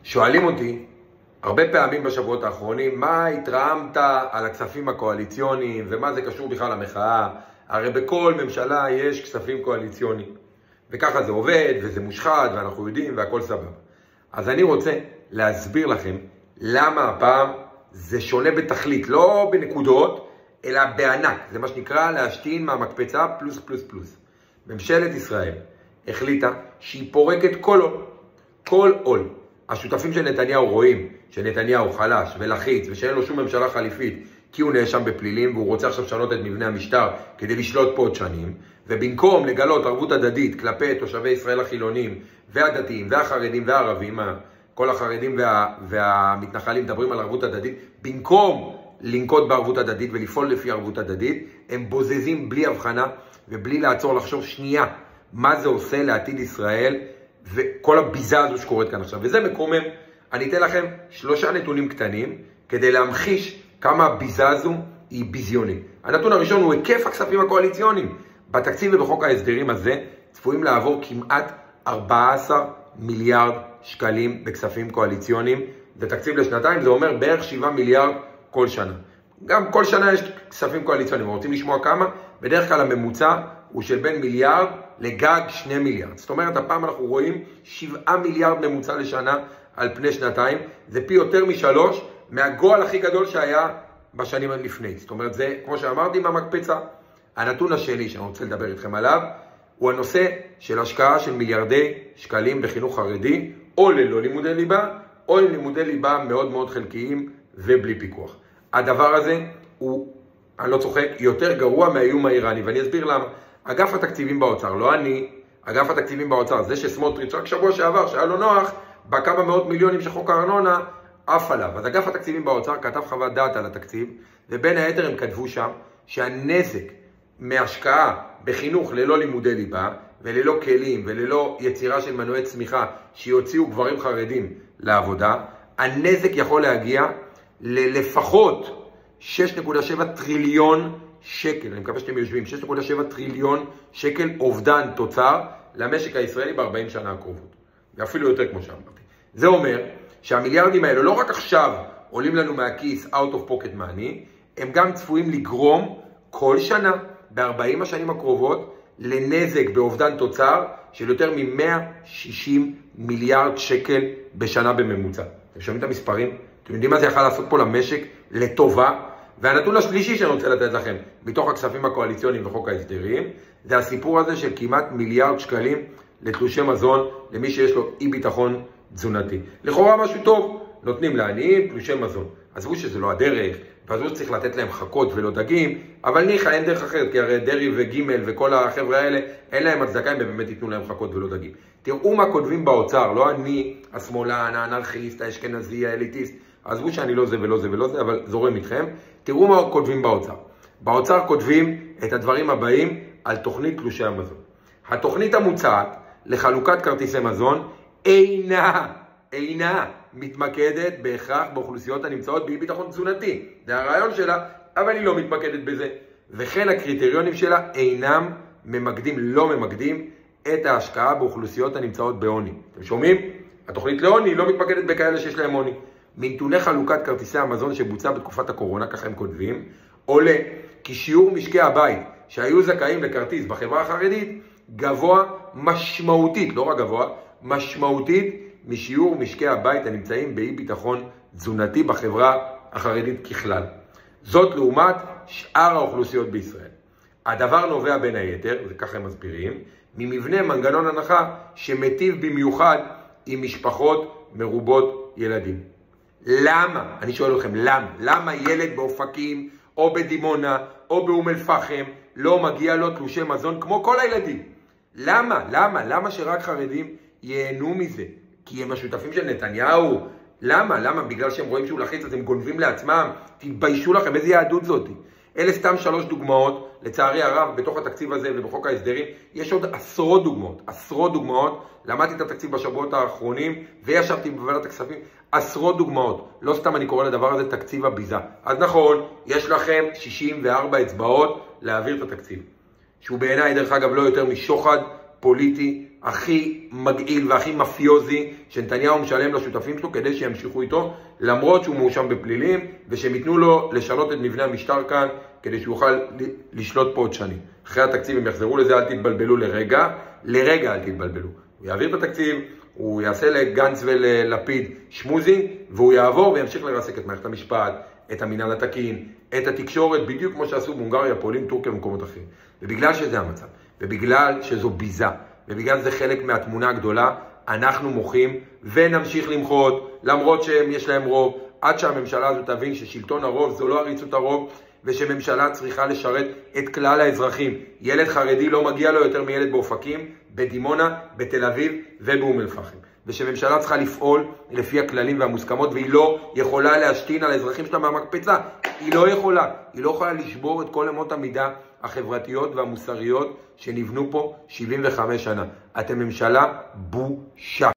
שואלים אותי הרבה פעמים בשבועות האחרונים, מה התרעמת על הכספים הקואליציוניים ומה זה קשור בכלל למחאה? הרי בכל ממשלה יש כספים קואליציוניים. וככה זה עובד וזה מושחת ואנחנו יודעים והכל סבבה. אז אני רוצה להסביר לכם למה הפעם זה שונה בתכלית, לא בנקודות, אלא בענק. זה מה שנקרא להשתין מהמקפצה פלוס פלוס פלוס. ממשלת ישראל החליטה שהיא פורקת כל עול. השותפים של נתניהו רואים שנתניהו חלש ולחיץ ושאין לו שום ממשלה חליפית כי הוא נאשם בפלילים והוא רוצה עכשיו לשנות את מבנה המשטר כדי לשלוט פה עוד שנים, ובמקום לגלות ערבות הדדית כלפי תושבי ישראל החילונים והדתיים והחרדים והערבים, כל החרדים והמתנחלים מדברים על ערבות הדדית, במקום לנקוט בערבות הדדית ולפעול לפי ערבות הדדית, הם בוזזים בלי הבחנה ובלי לעצור לחשוב שנייה מה זה עושה לעתיד ישראל וכל הביזה הזו שקורית כאן עכשיו. וזה מקומם. אני אתן לכם 3 נתונים קטנים כדי להמחיש כמה הביזה הזו היא ביזיונית. הנתון הראשון הוא היקף הכספים הקואליציוניים. בתקציב ובחוק ההסדרים הזה צפויים לעבור כמעט 14 מיליארד שקלים בכספים קואליציוניים. זה תקציב לשנתיים, זה אומר בערך 7 מיליארד כל שנה. גם כל שנה יש כספים קואליציוניים. רוצים לשמוע כמה? בדרך כלל הממוצע הוא של בין מיליארד לגג 2 מיליארד. זאת אומרת, הפעם אנחנו רואים 7 מיליארד ממוצע לשנה על פני שנתיים. זה פי יותר מ3 מהגועל הכי גדול שהיה בשנים לפני. זאת אומרת, זה, כמו שאמרתי, מהמקפצה. הנתון השני שאני רוצה לדבר איתכם עליו, הוא הנושא של השקעה של מיליארדי שקלים בחינוך חרדי, או ללא לימודי ליבה, או עם לימודי ליבה מאוד מאוד חלקיים ובלי פיקוח. הדבר הזה הוא, אני לא צוחק, יותר גרוע מהאיום האיראני, ואני אסביר למה. אגף התקציבים באוצר, לא אני, אגף התקציבים באוצר, זה שסמוטריץ' רק שבוע שעבר, שהיה לו נוח, בכמה מאות מיליונים שחוק הארנונה, אף עליו. אז אגף התקציבים באוצר כתב חוות דעת על התקציב, ובין היתר הם כתבו שם שהנזק מהשקעה בחינוך ללא לימודי ליבה, וללא כלים וללא יצירה של מנועי צמיחה שיוציאו גברים חרדים לעבודה, הנזק יכול להגיע ללפחות 6.7 טריליון שקל, אני מקווה שאתם יושבים, 6.7 טריליון שקל אובדן תוצר למשק הישראלי ב-40 שנה הקרובות. ואפילו יותר כמו שאמרתי. זה אומר שהמיליארדים האלו לא רק עכשיו עולים לנו מהכיס out of pocket money, הם גם צפויים לגרום כל שנה ב-40 השנים הקרובות לנזק באובדן תוצר של יותר מ-160 מיליארד שקל בשנה בממוצע. אתם שומעים את המספרים? אתם יודעים מה זה יכול לעשות פה למשק לטובה? והנתון השלישי שאני רוצה לתת לכם, מתוך הכספים הקואליציוניים וחוק ההסדרים, זה הסיפור הזה של כמעט מיליארד שקלים לתלושי מזון למי שיש לו אי ביטחון תזונתי. לכאורה משהו טוב, נותנים לעניים תלושי מזון. עזבו שזה לא הדרך, ועזבו שצריך לתת להם חכות ולא דגים, אבל ניחא אין דרך אחרת, כי הרי דרי וגימל וכל החבר'ה האלה, אין להם הצדקה אם באמת ייתנו להם חכות ולא דגים. תראו מה כותבים באוצר, לא אני, השמאלן, האנרכיסט, האשכנזי, האליטיסט, עזבו שאני לא זה ולא זה ולא זה, אבל זורם איתכם. תראו מה כותבים באוצר. באוצר כותבים את הדברים הבאים על תוכנית תלושי המזון. התוכנית המוצעת לחלוקת כרטיסי מזון אינה מתמקדת בהכרח באוכלוסיות הנמצאות באי ביטחון תזונתי. זה הרעיון שלה, אבל היא לא מתמקדת בזה. וכן הקריטריונים שלה אינם לא ממקדים את ההשקעה באוכלוסיות הנמצאות בעוני. אתם שומעים? התוכנית לעוני לא מתמקדת בכאלה שיש להם עוני. מנתוני חלוקת כרטיסי המזון שבוצע בתקופת הקורונה, ככה הם כותבים, עולה כי שיעור משקי הבית שהיו זכאים לכרטיס בחברה החרדית גבוה משמעותית, לא רק גבוה, משמעותית משיעור משקי הבית הנמצאים באי ביטחון תזונתי בחברה החרדית ככלל. זאת לעומת שאר האוכלוסיות בישראל. הדבר נובע בין היתר, וככה הם מסבירים, ממבנה מנגנון הנחה שמטיב במיוחד עם משפחות מרובות ילדים. למה? אני שואל אתכם, למה? למה ילד באופקים או בדימונה או באום אל פחם לא מגיע לו תלושי מזון כמו כל הילדים? למה? למה שרק חרדים ייהנו מזה? כי הם השותפים של נתניהו? למה? בגלל שהם רואים שהוא לחיץ אז הם גונבים לעצמם? תתביישו לכם, איזה יהדות זאת? אלה סתם 3 דוגמאות, לצערי הרב, בתוך התקציב הזה ובחוק ההסדרים, יש עוד עשרות דוגמאות, למדתי את התקציב בשבועות האחרונים, וישבתי בוועדת הכספים, עשרות דוגמאות, לא סתם אני קורא לדבר הזה תקציב הביזה. אז נכון, יש לכם 64 אצבעות להעביר את התקציב, שהוא בעיניי דרך אגב לא יותר משוחד פוליטי הכי מגעיל והכי מפיוזי שנתניהו משלם לשותפים שלו כדי שימשיכו איתו, למרות שהוא מאושם בפלילים, ושהם ייתנו לו לשנות את מבנה המשטר כאן, כדי שהוא יוכל לשלוט פה עוד שנים. אחרי התקציב הם יחזרו לזה, אל תתבלבלו לרגע אל תתבלבלו. הוא יעביר את התקציב, הוא יעשה לגנץ ולפיד שמוזינג, והוא יעבור וימשיך לרסק את מערכת המשפט, את המינהל התקין, את התקשורת, בדיוק כמו שעשו בהונגריה, פולין, טורקיה ומקומות אחרים. ובגלל שזה המצב, ובגלל שזו ביזה, ובגלל שזה חלק מהתמונה הגדולה, אנחנו מוחים ונמשיך למחות, למרות שיש להם רוב, עד שהממשלה הזאת תבין ששלטון הרוב זו לא עריצות הרוב, ושממשלה צריכה לשרת את כלל האזרחים. ילד חרדי לא מגיע לו יותר מילד באופקים, בדימונה, בתל אביב ובאום אל-פחם. ושממשלה צריכה לפעול לפי הכללים והמוסכמות, והיא לא יכולה להשתין על האזרחים שלה מהמקפצה. היא לא יכולה לשבור את כל אמות המידה החברתיות והמוסריות שנבנו פה 75 שנה. אתם ממשלה בושה.